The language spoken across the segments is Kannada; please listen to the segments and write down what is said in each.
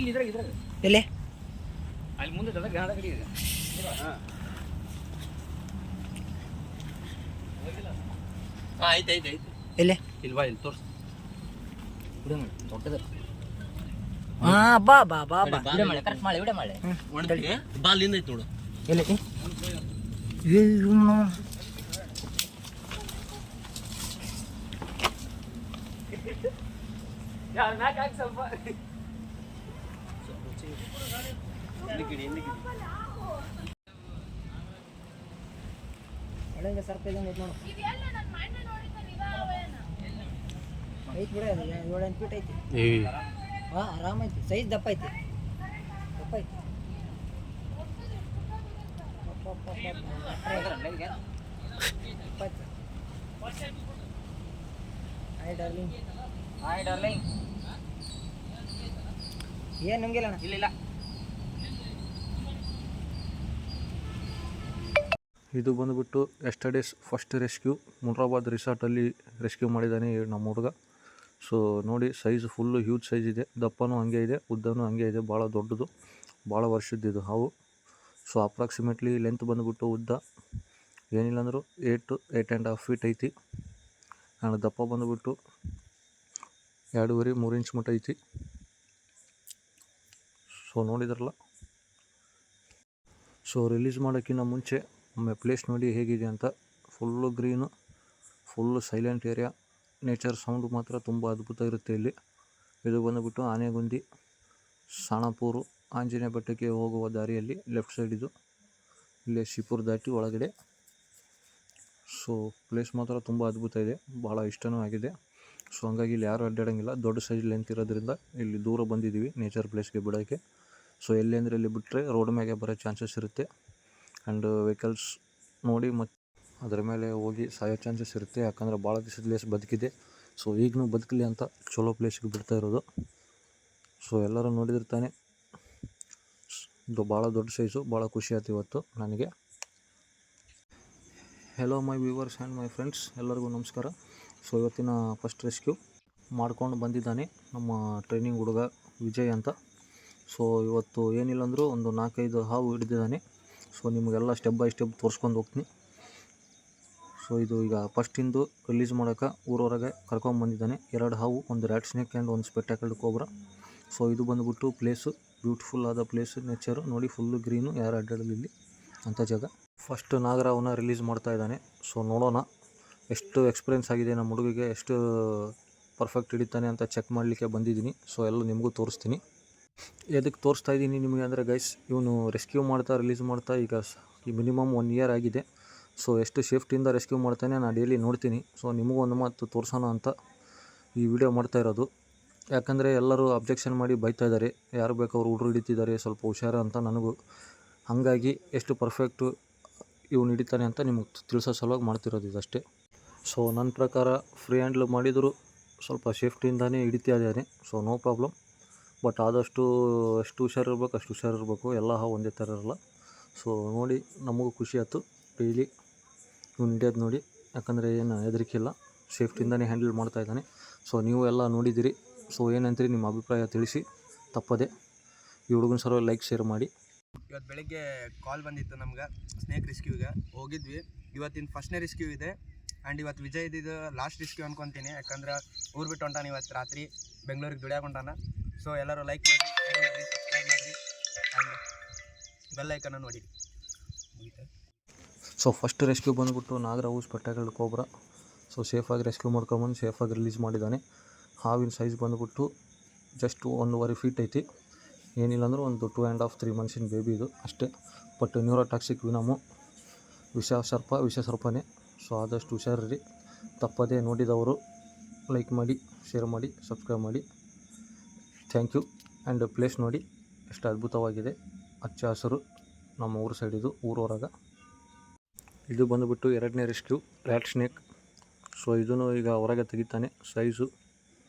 ಎಲ್ಲಿ ಅಲ್ಲಿ ಮುಂದೆ ಗಾಣದ ಕಡೆ ಇದೆ. ಆಯ್ತು ಎಲ್ಲಿ ಇಲ್ವಾ ಇಲ್ಲಿ ತೋರ್ಸು ದೊಡ್ಡದ ಬಾ ಬಾ ಬಾ ಬಾ ಕರೆಕ್ಟ್ ಮಾಡಿ ವಿಡಿಯೋ ಮಾಡಿ ಬಾಲಿಂದ ಐತೆ ನೋಡು. ಎಲ್ಲಿ ಸ್ವಲ್ಪ ಒಳಗೆ ಸರ್ಪ ಇದ್ದಂಗೆ ಐತೆ ನೋಡು. ಐತಿ ಬಿಡ, ಅದು 7-8 ಫೀಟ್ ಐತಿ. ಆರಾಮ ಐತಿ, ಸೈಜ್ ದಪ್ಪ ಐತಿ. Hi darling. ಏನು ನುಂಗಿಲ್ಲ ಅಣ್ಣ? ಇಲ್ಲ. ಇದು ಬಂದುಬಿಟ್ಟು ಎಸ್ಟರ್ಡೇಸ್ ಫಸ್ಟ್ ರೆಸ್ಕ್ಯೂ ಮುನ್ರಾಬಾದ್ ರಿಸಾರ್ಟಲ್ಲಿ ರೆಸ್ಕ್ಯೂ ಮಾಡಿದ್ದಾನೆ ನಮ್ಮ ಹುಡುಗ. ಸೊ ನೋಡಿ, ಸೈಜ್ ಫುಲ್ಲು ಹ್ಯೂಜ್ ಸೈಜ್ ಇದೆ, ದಪ್ಪನೂ ಹಂಗೆ ಇದೆ, ಉದ್ದನೂ ಹಂಗೆ ಇದೆ, ಭಾಳ ದೊಡ್ಡದು, ಭಾಳ ವರ್ಷದ್ದಿದು ಹಾವು. ಸೊ ಅಪ್ರಾಕ್ಸಿಮೇಟ್ಲಿ ಲೆಂತ್ ಬಂದುಬಿಟ್ಟು ಉದ್ದ ಏನಿಲ್ಲ ಅಂದರೂ 8 to 8.5 ಫೀಟ್ ಐತಿ. ಆ್ಯಂಡ್ ದಪ್ಪ ಬಂದುಬಿಟ್ಟು 2.5-3 ಇಂಚ್ ಮಟ್ಟ ಐತಿ. ಸೊ ನೋಡಿದ್ರಲ್ಲ. ಸೊ ರಿಲೀಸ್ ಮಾಡೋಕ್ಕಿಂತ ಮುಂಚೆ ಒಮ್ಮೆ ಪ್ಲೇಸ್ ನೋಡಿ ಹೇಗಿದೆ ಅಂತ. Full green, full silent area, nature sound ಮಾತ್ರ ತುಂಬ ಅದ್ಭುತ ಇರುತ್ತೆ ಇಲ್ಲಿ. ಇದು ಬಂದುಬಿಟ್ಟು ಆನೆಗುಂದಿ ಸಾಣಾಪುರು ಆಂಜನೇಯ ಬೆಟ್ಟಕ್ಕೆ ಹೋಗುವ ದಾರಿಯಲ್ಲಿ ಲೆಫ್ಟ್ ಸೈಡ್ ಇದು. ಇಲ್ಲೇ ಶಿಪುರ್ ದಾಟಿ ಒಳಗಡೆ. ಸೊ ಪ್ಲೇಸ್ ಮಾತ್ರ ತುಂಬ ಅದ್ಭುತ ಇದೆ, ಭಾಳ ಇಷ್ಟನೂ ಆಗಿದೆ. ಸೊ ಹಂಗಾಗಿ ಇಲ್ಲಿ ಯಾರೂ ಅಡ್ಡಾಡೋಂಗಿಲ್ಲ, ದೊಡ್ಡ ಸೈಜ್ ಲೆಂತ್ ಇರೋದ್ರಿಂದ ಇಲ್ಲಿ ದೂರ ಬಂದಿದ್ದೀವಿ ನೇಚರ್ ಪ್ಲೇಸ್ಗೆ ಬಿಡೋಕ್ಕೆ. ಸೊ ಎಲ್ಲಿ ಅಂದರೆ ಇಲ್ಲಿ ಬಿಟ್ಟರೆ ರೋಡ್ ಮೇಲೆ ಬರೋ ಚಾನ್ಸಸ್ ಇರುತ್ತೆ. ಆ್ಯಂಡ್ ವೆಹಿಕಲ್ಸ್ ನೋಡಿ ಮತ್ತು ಅದರ ಮೇಲೆ ಹೋಗಿ ಸಾಯೋ ಚಾನ್ಸಸ್ ಇರುತ್ತೆ, ಯಾಕಂದರೆ ಭಾಳ ದಿವಸದ ಪ್ಲೇಸ್ ಬದುಕಿದೆ. ಸೊ ಈಗಲೂ ಬದುಕಲಿ ಅಂತ ಚಲೋ ಪ್ಲೇಸ್ಗೆ ಬಿಡ್ತಾ ಇರೋದು. ಸೊ ಎಲ್ಲರೂ ನೋಡಿದಿರ್ತಾನೆ, ಭಾಳ ದೊಡ್ಡ ಸೈಜು, ಭಾಳ ಖುಷಿ ಆಯ್ತು ಇವತ್ತು ನನಗೆ. Hello my viewers and my friends, ಎಲ್ಲರಿಗೂ ನಮಸ್ಕಾರ. ಸೊ ಇವತ್ತಿನ ಫಸ್ಟ್ ರೆಸ್ಕ್ಯೂ ಮಾಡ್ಕೊಂಡು ಬಂದಿದ್ದಾನೆ ನಮ್ಮ ಟ್ರೈನಿಂಗ್ ಹುಡುಗ ವಿಜಯ್ ಅಂತ. ಸೊ ಇವತ್ತು ಏನಿಲ್ಲ ಅಂದರೂ ಒಂದು 4-5 ಹಾವು ಹಿಡಿದಿದ್ದಾನೆ. ಸೊ ನಿಮಗೆಲ್ಲ ಸ್ಟೆಪ್ ಬೈ ಸ್ಟೆಪ್ ತೋರಿಸ್ಕೊಂಡು ಹೋಗ್ತೀನಿ. ಸೊ ಇದು ಈಗ ಫಸ್ಟಿಂದು ರಿಲೀಸ್ ಮಾಡೋಕೆ ಊರವರೆಗೆ ಕರ್ಕೊಂಬಂದಿದ್ದಾನೆ. 2 ಹಾವು, ಒಂದು ರ್ಯಾಟ್ ಸ್ನೇಕ್ ಆ್ಯಂಡ್ ಒಂದು ಸ್ಪೆಕ್ಟಾಕಲ್ಡ್ ಕೋಬ್ರಾ. ಸೊ ಇದು ಬಂದುಬಿಟ್ಟು ಪ್ಲೇಸು ಬ್ಯೂಟಿಫುಲ್ ಆದ ಪ್ಲೇಸು, ನೇಚರು ನೋಡಿ, ಫುಲ್ಲು ಗ್ರೀನು, ಯಾರು ಅಡ್ಡಾಡಲಿ ಇಲ್ಲಿ ಅಂಥ ಜಾಗ. ಫಸ್ಟ್ ನಾಗರಾವನ್ನ ರಿಲೀಸ್ ಮಾಡ್ತಾ ಇದ್ದಾನೆ. ಸೊ ನೋಡೋಣ ಎಷ್ಟು ಎಕ್ಸ್ಪೀರಿಯೆನ್ಸ್ ಆಗಿದೆ ನಮ್ಮ ಹುಡುಗಿಗೆ, ಎಷ್ಟು ಪರ್ಫೆಕ್ಟ್ ಹಿಡಿತಾನೆ ಅಂತ ಚೆಕ್ ಮಾಡಲಿಕ್ಕೆ ಬಂದಿದ್ದೀನಿ. ಸೊ ಎಲ್ಲ ನಿಮಗೂ ತೋರಿಸ್ತೀನಿ. ಎದಕ್ಕೆ ತೋರಿಸ್ತಾ ಇದ್ದೀನಿ ನಿಮಗೆ ಅಂದರೆ ಗೈಸ್, ಇವನು ರೆಸ್ಕ್ಯೂ ಮಾಡ್ತಾ ರಿಲೀಸ್ ಮಾಡ್ತಾ ಈಗ ಮಿನಿಮಮ್ 1 ಇಯರ್ ಆಗಿದೆ. ಸೊ ಎಷ್ಟು ಸೇಫ್ಟಿಯಿಂದ ರೆಸ್ಕ್ಯೂ ಮಾಡ್ತಾನೆ ನಾನು ಡೈಲಿ ನೋಡ್ತೀನಿ. ಸೊ ನಿಮಗೂ ಒಂದು ಮಾತು ತೋರಿಸೋಣ ಅಂತ ಈ ವಿಡಿಯೋ ಮಾಡ್ತಾ ಇರೋದು. ಯಾಕಂದರೆ ಎಲ್ಲರೂ ಅಬ್ಜೆಕ್ಷನ್ ಮಾಡಿ ಬೈತಾ ಇದ್ದಾರೆ, ಯಾರು ಬೇಕು ಅವ್ರು ಹುಡ್ರು ಹಿಡಿತಿದ್ದಾರೆ, ಸ್ವಲ್ಪ ಹುಷಾರು ಅಂತ ನನಗೂ. ಹಾಗಾಗಿ ಎಷ್ಟು ಪರ್ಫೆಕ್ಟು ಇವನು ಹಿಡಿತಾನೆ ಅಂತ ನಿಮಗೆ ತಿಳಿಸೋ ಸಲುವಾಗಿ ಮಾಡ್ತಿರೋದು ಇದಷ್ಟೇ. ಸೊ ನನ್ನ ಪ್ರಕಾರ ಫ್ರೀ ಹ್ಯಾಂಡ್ಲ್ ಮಾಡಿದರೂ ಸ್ವಲ್ಪ ಸೇಫ್ಟಿಯಿಂದಾನೇ ಹಿಡಿತಾ ಇದ್ದಾನೆ. So no problem. ಬಟ್ ಆದಷ್ಟು ಎಷ್ಟು ಹುಷಾರಿರ್ಬೇಕು ಅಷ್ಟು ಹುಷಾರಿರ್ಬೇಕು, ಎಲ್ಲ ಹಾವು ಒಂದೇ ಥರ ಇರಲ್ಲ. ಸೊ ನೋಡಿ, ನಮಗೂ ಖುಷಿ ಆಯಿತು ಡೈಲಿ ಇವ್ನು ಹಿಡಿಯೋದು ನೋಡಿ. ಯಾಕಂದರೆ ಏನು ಹೆದರಿಕೆ ಇಲ್ಲ, ಸೇಫ್ಟಿಯಿಂದಾನೇ ಹ್ಯಾಂಡಲ್ ಮಾಡ್ತಾ ಇದ್ದಾನೆ. ಸೊ ನೀವು ಎಲ್ಲ ನೋಡಿದ್ದೀರಿ. ಸೊ ಏನಂತೀರಿ, ನಿಮ್ಮ ಅಭಿಪ್ರಾಯ ತಿಳಿಸಿ ತಪ್ಪದೆ. ಈ ಹುಡುಗನ ಸರ್ ಲೈಕ್ ಶೇರ್ ಮಾಡಿ. ಇವತ್ತು ಬೆಳಗ್ಗೆ ಕಾಲ್ ಬಂದಿತ್ತು ನಮ್ಗೆ ಸ್ನೇಕ್ ರೆಸ್ಕ್ಯೂಗೆ, ಹೋಗಿದ್ವಿ. ಇವತ್ತಿನ ಫಸ್ಟ್ನೇ ರೆಸ್ಕ್ಯೂ ಇದೆ. ಆ್ಯಂಡ್ ಇವತ್ತು ವಿಜಯ್ ಇದ್ದಿದ್ದು ಲಾಸ್ಟ್ ರೆಸ್ಕ್ಯೂ ಅನ್ಕೊತೀನಿ, ಯಾಕಂದ್ರೆ ಊರು ಬಿಟ್ಟು ಹೊಂಟಾನ ಇವತ್ತು ರಾತ್ರಿ, ಬೆಂಗಳೂರಿಗೆ ದುಡಿಯಾಕೊಂಡಾನ. ಸೊ ಎಲ್ಲರೂ ಲೈಕ್ ಮಾಡಿ, ಶೇರ್ ಮಾಡಿರಿ, ಸಬ್ಸ್ಕ್ರೈಬ್ ಮಾಡಿರಿ, ಆ್ಯಂಡ್ ಬೆಲ್ ಐಕನ್ನ ನೋಡಿ. ಸೊ ಫಸ್ಟ್ ರೆಸ್ಕ್ಯೂ ಬಂದುಬಿಟ್ಟು ನಾಗರಾವು ಸ್ಪೆಕ್ಟಾಕಲ್ಡ್ ಕೋಬ್ರಾ. ಸೊ ಸೇಫಾಗಿ ರೆಸ್ಕ್ಯೂ ಮಾಡ್ಕೊಂಬಂದು ಸೇಫಾಗಿ ರಿಲೀಸ್ ಮಾಡಿದ್ದಾನೆ. ಹಾವಿನ ಸೈಜ್ ಬಂದುಬಿಟ್ಟು ಜಸ್ಟ್ 1.5 ಫೀಟ್ ಐತಿ. ಏನಿಲ್ಲ ಅಂದರೂ ಒಂದು 2.5-3 ಮಂತ್ಸಿನ ಬೇಬಿ ಇದು ಅಷ್ಟೇ. ಬಟ್ ನ್ಯೂರೋಟಾಕ್ಸಿಕ್ ವಿನಮು, ವಿಷ ಸರ್ಪನೇ. ಸೊ ಆದಷ್ಟು ಹುಷಾರಿರಿ. ತಪ್ಪದೇ ನೋಡಿದವರು ಲೈಕ್ ಮಾಡಿ, ಶೇರ್ ಮಾಡಿ, ಸಬ್ಸ್ಕ್ರೈಬ್ ಮಾಡಿ. Thank you. ಆ್ಯಂಡ್ ಪ್ಲೇಸ್ ನೋಡಿ ಎಷ್ಟು ಅದ್ಭುತವಾಗಿದೆ, ಹಚ್ಚ ಹಸಿರು, ನಮ್ಮ ಊರು ಸೈಡ್ ಇದು, ಊರವರೆಗೆ. ಇದು ಬಂದುಬಿಟ್ಟು 2ನೇ ರೆಸ್ಕ್ಯೂ, ರ್ಯಾಟ್ ಸ್ನೇಕ್. ಸೊ ಇದನ್ನು ಈಗ ಹೊರಗೆ ತೆಗಿತಾನೆ. ಸೈಜು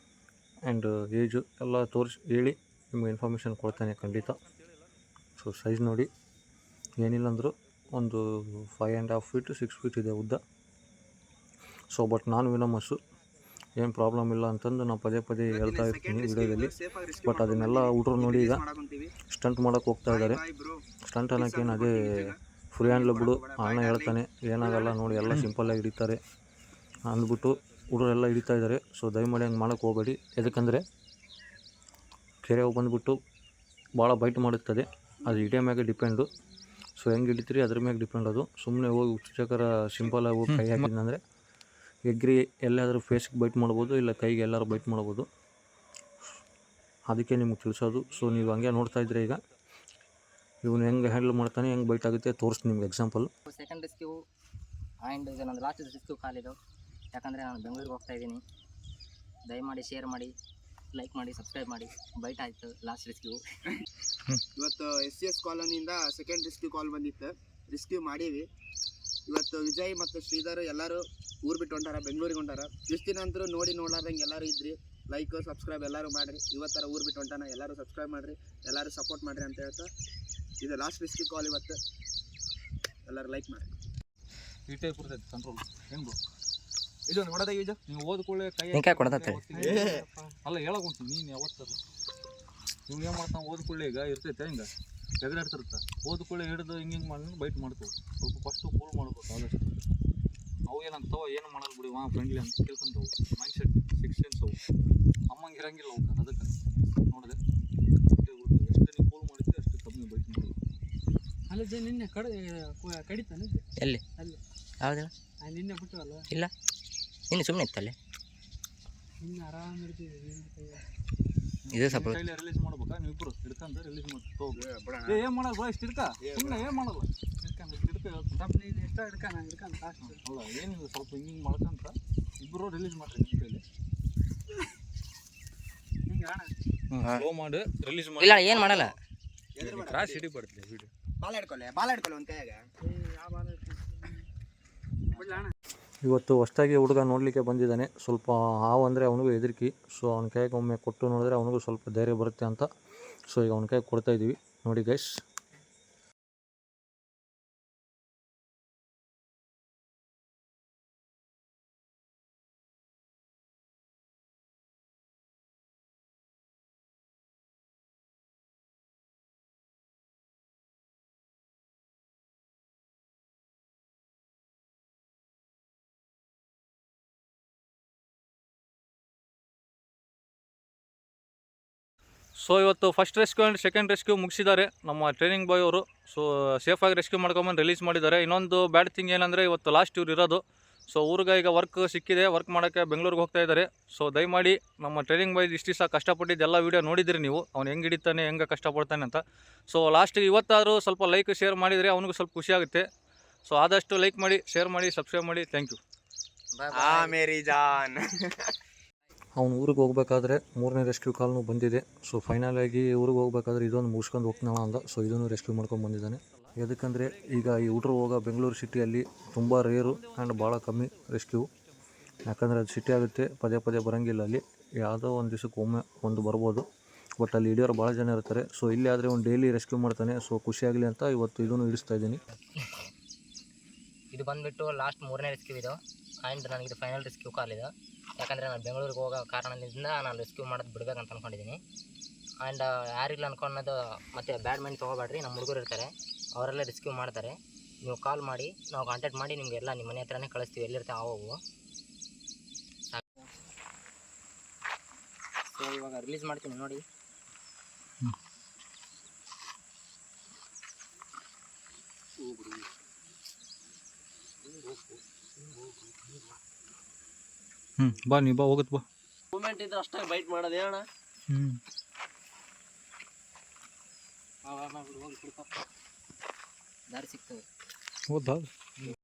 ಆ್ಯಂಡ್ ಏಜು ಎಲ್ಲ ಹೇಳಿ ನಿಮಗೆ ಇನ್ಫಾರ್ಮೇಷನ್ ಕೊಡ್ತಾನೆ ಖಂಡಿತ. ಸೊ ಸೈಜ್ ನೋಡಿ, ಏನಿಲ್ಲ ಅಂದರೂ ಒಂದು 5.5 ಫೀಟ್ 6 ಫೀಟ್ ಇದೆ ಉದ್ದ. ಸೊ ಬಟ್ ನಾನ್ ವಿನಮಸ್ಸು, ಏನು ಪ್ರಾಬ್ಲಮ್ ಇಲ್ಲ ಅಂತಂದು ನಾವು ಪದೇ ಪದೇ ಹೇಳ್ತಾ ಇರ್ತೀನಿ ವಿಡಿಯೋದಲ್ಲಿ. ಬಟ್ ಅದನ್ನೆಲ್ಲ ಹುಡುಗರು ನೋಡಿ ಈಗ ಸ್ಟಂಟ್ ಮಾಡೋಕ್ಕೆ ಹೋಗ್ತಾ ಇದ್ದಾರೆ. ಸ್ಟಂಟ್ ಅನ್ನೋಕ್ಕೇನು ಅದೇ ಫ್ರೀ ಹ್ಯಾಂಡ್ಲ್ ಬಿಡು, ಅಣ್ಣ ಹೇಳ್ತಾನೆ ಏನಾಗಲ್ಲ ನೋಡಿ ಎಲ್ಲ ಸಿಂಪಲ್ಲಾಗಿ ಹಿಡಿತಾರೆ ಅಂದ್ಬಿಟ್ಟು ಹುಡುಗರೆಲ್ಲ ಹಿಡಿತಾ ಇದ್ದಾರೆ. ಸೊ ದಯಮಾಡಿ ಹಂಗೆ ಮಾಡೋಕ್ಕೆ ಹೋಗಬೇಡಿ. ಯಾಕಂದರೆ ಕೆರೆ ಬಂದುಬಿಟ್ಟು ಭಾಳ ಬೈಟ್ ಮಾಡುತ್ತದೆ, ಅದು ಹಿಡಿಯೋ ಮ್ಯಾಗೆ ಡಿಪೆಂಡು. ಸೊ ಹೆಂಗೆ ಹಿಡಿತೀರಿ ಅದ್ರ ಮ್ಯಾಗೆ ಡಿಪೆಂಡ್. ಅದು ಸುಮ್ಮನೆ ಹೋಗಿ ಉಚ್ಚಕರ ಸಿಂಪಲಾಗಿ ಹೋಗಿ ಕೈ ಹಾಕಿದ್ನಂದರೆ ಎಗ್ರಿ ಎಲ್ಲಾದರೂ ಫೇಸ್ಗೆ ಬೈಟ್ ಮಾಡ್ಬೋದು, ಇಲ್ಲ ಕೈಗೆ ಎಲ್ಲರೂ ಬೈಟ್ ಮಾಡ್ಬೋದು. ಅದಕ್ಕೆ ನಿಮ್ಗೆ ತಿಳಿಸೋದು. ಸೊ ನೀವು ಹಂಗೆ ನೋಡ್ತಾ ಇದ್ರೆ ಈಗ ಇವನು ಹೆಂಗೆ ಹ್ಯಾಂಡಲ್ ಮಾಡ್ತಾನೆ, ಹೆಂಗೆ ಬೈಟ್ ಆಗುತ್ತೆ ತೋರಿಸ್ತೀನಿ ನಿಮ್ಗೆ ಎಕ್ಸಾಂಪಲ್. ಸೆಕೆಂಡ್ ರೆಸ್ಕ್ಯೂ ಆ್ಯಂಡ್ ಇದು ನನ್ನ ಲಾಸ್ಟ್ ರೆಸ್ಕ್ಯೂ ಕಾಲ್ ಇದು. ಯಾಕಂದರೆ ನಾನು ಬೆಂಗಳೂರಿಗೆ ಹೋಗ್ತಾ ಇದ್ದೀನಿ. ದಯಮಾಡಿ ಶೇರ್ ಮಾಡಿ, ಲೈಕ್ ಮಾಡಿ, ಸಬ್ಸ್ಕ್ರೈಬ್ ಮಾಡಿ. ಬೈಟ್ ಆಯಿತು ಲಾಸ್ಟ್ ರೆಸ್ಕ್ಯೂ. ಇವತ್ತು SCS ಕಾಲೋನಿಯಿಂದ ಸೆಕೆಂಡ್ ರೆಸ್ಕ್ಯೂ ಕಾಲ್ ಬಂದಿತ್ತು. ರೆಸ್ಕ್ಯೂ ಮಾಡೀವಿ. ಇವತ್ತು ವಿಜಯ್ ಮತ್ತು ಶ್ರೀಧರ್ ಎಲ್ಲರೂ ಊರು ಬಿಟ್ಟು ಹೊಂಟಾರ, ಬೆಂಗಳೂರಿಗೆ ಹೊಂಟಾರ. ಇಷ್ಟು ದಿನ ಅಂತರೂ ನೋಡ್ಲಾರ್ದಂಗೆ ಎಲ್ಲರೂ ಇದ್ರಿ. ಲೈಕ್ ಸಬ್ಸ್ಕ್ರೈಬ್ ಎಲ್ಲರೂ ಮಾಡಿರಿ. ಇವತ್ತರ ಊರು ಬಿಟ್ಟು ಹೊಂಟಾನ, ಎಲ್ಲರೂ ಸಬ್ಸ್ಕ್ರೈಬ್ ಮಾಡಿರಿ, ಎಲ್ಲರೂ ಸಪೋರ್ಟ್ ಮಾಡಿರಿ ಅಂತ ಹೇಳ್ತಾ ಇದು ಲಾಸ್ಟ್ ರೆಸ್ಕ್ಯೂ ಕಾಲ್. ಇವತ್ತು ಎಲ್ಲರೂ ಲೈಕ್ ಮಾಡಿ. ಈ ಟೈಪ್ ಇರ್ತೈತೆ ಕಂಟ್ರೋಲ್. ಹೆಂಗು ಇದು ನೋಡೋದಾಗ ಈಗ ನೀವು ಓದ್ಕೊಳ್ಳೆ ಕೈ ಕೊಡತ್ತೆ ಅಲ್ಲ ಹೇಳಕೊಂತೀನಿ ನೀನು ಯಾವತ್ತಲ್ಲ ಇವ್ನು ಏನು ಮಾಡ್ತಾನೆ ಓದ್ಕೊಳ್ಳೆ ಈಗ ಇರ್ತೈತೆ ಹಿಂಗೆ ಎಗರಾಡ್ತಿರ್ತ ಓದ್ಕೊಳ್ಳೆ ಹಿಡಿದು ಹಿಂಗೆ ಮಾಡಿ ಬೈಟ್ ಮಾಡ್ತೇವೆ. ಸ್ವಲ್ಪ ಫಸ್ಟು ಕೂಲ್ ಮಾಡ್ಬೇಕು. ಆದಷ್ಟು ಅವು ಏನಂತವ ಏನು ಮಾಡಲ್ಲ ಬಿಡಿ ಫ್ರೆಂಡ್ಲಿ ಅಂತ ಕೇಳ್ಕೊಂತವು. ಮೈಂಡ್ ಸೆಟ್ 6 ಸೆನ್ಸ್ ಅವು ಅಮ್ಮಂಗೆ ಇರಂಗಿಲ್ಲ ಅವು. ಅದಕ್ಕೆ ನೋಡಿದೆ ಎಷ್ಟು ನೀವು ಕೂಲ್ ಮಾಡಿದ್ರೆ ಅಷ್ಟು ಕಮ್ಮಿ ಬೈಟ್ ಮಾಡೋದು. ಅಲ್ಲದೆ ನಿನ್ನೆ ಕಡಿತಾನೆ ಎಲ್ಲಿ ಅಲ್ಲಿ ಯಾವ್ದು ನಿನ್ನೆ ಬಿಟ್ಟವಲ್ಲ? ಇಲ್ಲ ನಿನ್ನೆ ಸುಮ್ಮನೆ ಇತ್ತಲ್ಲಿ. ನಿನ್ನೆ ಆರಾಮ ಇರ್ತೀವಿ. ಇದು ಸ್ವಲ್ಪ ಕೈಲಿ ರಿಲೀಸ್ ಮಾಡ್ಬೇಕಾ ನೀವು ಇಬ್ಬರು ಹಿಡ್ಕಂತ ರಿಲೀಸ್ ಮಾಡ್ತೀವಿ. ಏನು ಮಾಡಲ್ಲ ಬಾ ಇಷ್ಟು ಹಿಡ್ಕ ಸುಮ್ಮನೆ ಏನು ಮಾಡಲ್ಲ ಹಿಡ್ಕ ಸ್ವಲ್ಪ ನೀನು ಎಷ್ಟ ಹಿಡ್ಕಾನ ಲಾಸ್ಟ್ ಅಲ್ಲ ಏನಿಲ್ಲ ಸ್ವಲ್ಪ ಹಿಂಗೆ ಮಾಡ್ಕೊಂತ ಇಬ್ಬರು ರಿಲೀಸ್ ಮಾಡ್ರಿ ನಿಮ್ಮ ಕೈಲಿ. ಹಿಂಗೆ ಅಣ್ಣ ಸ್ಲೋ ಮಾಡಿ ರಿಲೀಸ್ ಮಾಡಿ. ಇಲ್ಲ ಏನು ಮಾಡಲ್ಲ. ಕ್ರಾಶ್ ಹಿಡಿ ಬರ್ತದೆ ವಿಡಿಯೋ. ಬಾಲ ಹಿಡ್ಕೊಳ್ಳಿ ಒಂದು ಕೈಯಾಗ. ಇವತ್ತು ಹೊಸ್ದಾಗಿ ಹುಡುಗ ನೋಡಲಿಕ್ಕೆ ಬಂದಿದ್ದಾನೆ. ಸ್ವಲ್ಪ ಹಾವು ಅಂದರೆ ಅವನಿಗೂ ಹೆದರಿಕೆ. ಸೊ ಅವನ ಕೈಗೆ ಒಮ್ಮೆ ಕೊಟ್ಟು ನೋಡಿದ್ರೆ ಅವನಿಗೂ ಸ್ವಲ್ಪ ಧೈರ್ಯ ಬರುತ್ತೆ ಅಂತ. ಸೊ ಈಗ ಅವನ ಕೈಗೆ ಕೊಡ್ತಾ ಇದ್ದೀವಿ ನೋಡಿ ಗೈಸ್. ಸೊ ಇವತ್ತು first rescue and second rescue ಮುಗಿಸಿದ್ದಾರೆ ನಮ್ಮ ಟ್ರೈನಿಂಗ್ ಬಾಯ್ ಅವರು. ಸೊ ಸೇಫಾಗಿ ರೆಸ್ಕ್ಯೂ ಮಾಡ್ಕೊಂಬಂದು ರಿಲೀಸ್ ಮಾಡಿದ್ದಾರೆ. ಇನ್ನೊಂದು ಬ್ಯಾಡ್ ಥಿಂಗ್ ಏನಂದರೆ ಇವತ್ತು ಲಾಸ್ಟ್ ಇವ್ರು ಇರೋದು. ಸೊ ಊರಿಗೆ ಈಗ ವರ್ಕ್ ಸಿಕ್ಕಿದೆ, ವರ್ಕ್ ಮಾಡೋಕ್ಕೆ ಬೆಂಗಳೂರಿಗೆ ಹೋಗ್ತಾ ಇದ್ದಾರೆ. ಸೊ ದಯಮಾಡಿ ನಮ್ಮ ಟ್ರೈನಿಂಗ್ ಬಾಯ್ ಇಷ್ಟು ದಿವಸ ಕಷ್ಟಪಟ್ಟಿದ್ದು ಎಲ್ಲ ವೀಡಿಯೋ ನೋಡಿದ್ರಿ ನೀವು, ಅವ್ನು ಹೆಂಗೆ ಹಿಡಿತಾನೆ ಹೆಂಗೆ ಕಷ್ಟಪಡ್ತಾನೆ ಅಂತ. ಸೊ ಲಾಸ್ಟಿಗೆ ಇವತ್ತಾದರೂ ಸ್ವಲ್ಪ ಲೈಕ್ ಶೇರ್ ಮಾಡಿದರೆ ಅವನಿಗೂ ಸ್ವಲ್ಪ ಖುಷಿ ಆಗುತ್ತೆ. ಸೊ ಆದಷ್ಟು ಲೈಕ್ ಮಾಡಿ, ಶೇರ್ ಮಾಡಿ, ಸಬ್ಸ್ಕ್ರೈಬ್ ಮಾಡಿ. Thank you. Mary John. ಅವ್ನು ಊರಿಗೆ ಹೋಗ್ಬೇಕಾದ್ರೆ 3ನೇ ರೆಸ್ಕ್ಯೂ ಕಾಲ್ನು ಬಂದಿದೆ. ಸೊ ಫೈನಲಾಗಿ ಊರಿಗೆ ಹೋಗ್ಬೇಕಾದ್ರೆ ಇದೊಂದು ಮುಗಿಸ್ಕೊಂಡು ಹೋಗ್ತಾಳ ಅಂದ. ಸೊ ಇದನ್ನು ರೆಸ್ಕ್ಯೂ ಮಾಡ್ಕೊಂಡು ಬಂದಿದ್ದಾನೆ. ಯಾಕಂದರೆ ಈಗ ಈ ಹುಡುಗರು ಹೋಗೋ ಬೆಂಗಳೂರು ಸಿಟಿಯಲ್ಲಿ ತುಂಬ ರೇರು ಆ್ಯಂಡ್ ಭಾಳ ಕಮ್ಮಿ ರೆಸ್ಕ್ಯೂ. ಯಾಕಂದರೆ ಅದು ಸಿಟಿ ಆಗುತ್ತೆ, ಪದೇ ಪದೇ ಬರೋಂಗಿಲ್ಲ. ಅಲ್ಲಿ ಯಾವುದೋ ಒಂದು ದಿವಸಕ್ಕೆ ಒಮ್ಮೆ ಒಂದು ಬರ್ಬೋದು. ಬಟ್ ಅಲ್ಲಿ ಹಿಡಿಯೋರು ಭಾಳ ಜನ ಇರ್ತಾರೆ. ಸೊ ಇಲ್ಲಿ ಆದರೆ ಒಂದು ಡೈಲಿ ರೆಸ್ಕ್ಯೂ ಮಾಡ್ತಾನೆ. ಸೊ ಖುಷಿಯಾಗಲಿ ಅಂತ ಇವತ್ತು ಇದನ್ನು ಹಿಡಿಸ್ತಾ ಇದ್ದೀನಿ. ಇದು ಬಂದುಬಿಟ್ಟು ಲಾಸ್ಟ್ 3ನೇ ರೆಸ್ಕ್ಯೂ ಇದು. ಆ್ಯಂಡ್ ನನಗಿದು ಫೈನಲ್ ರೆಸ್ಕ್ಯೂ ಕಾಲ್ ಇದು. ಯಾಕಂದರೆ ನಾನು ಬೆಂಗಳೂರಿಗೆ ಹೋಗೋ ಕಾರಣದಿಂದ ನಾನು ರೆಸ್ಕ್ಯೂ ಮಾಡೋದು ಬಿಡಬೇಕಂತ ಅಂದ್ಕೊಂಡಿದ್ದೀನಿ. ಆ್ಯಂಡ್ ಯಾರಿಲ್ಲ ಅಂದ್ಕೊಳೋದು ಮತ್ತು ಬ್ಯಾಡ್ ಮೈಂಡ್ ತೊಗೋಬೇಡ್ರಿ. ನಮ್ಮ ಹುಡುಗರು ಇರ್ತಾರೆ, ಅವರೆಲ್ಲ ರೆಸ್ಕ್ಯೂ ಮಾಡ್ತಾರೆ. ನೀವು ಕಾಲ್ ಮಾಡಿ, ನಾವು ಕಾಂಟ್ಯಾಕ್ಟ್ ಮಾಡಿ ನಿಮಗೆಲ್ಲ ನಿಮ್ಮ ಮನೆ ಹತ್ರನೇ ಕಳಿಸ್ತೀವಿ, ಎಲ್ಲಿರ್ತಾವೆ ಅವು. ಸೊ ಇವಾಗ ರಿಲೀಸ್ ಮಾಡ್ತೀನಿ ನೋಡಿ. ಬಾ ನೀ ಬಾ ಹೋಗುತ್ತೆ ಬಾ. ಮೂಮೆಂಟ್ ಇದ್ರೆ ಅಷ್ಟಾಗಿ ಬೈಟ್ ಮಾಡೋದು ಹೇಳ. ದಾರಿ ಸಿಗ್ತದೆ. ಹೌದಾ?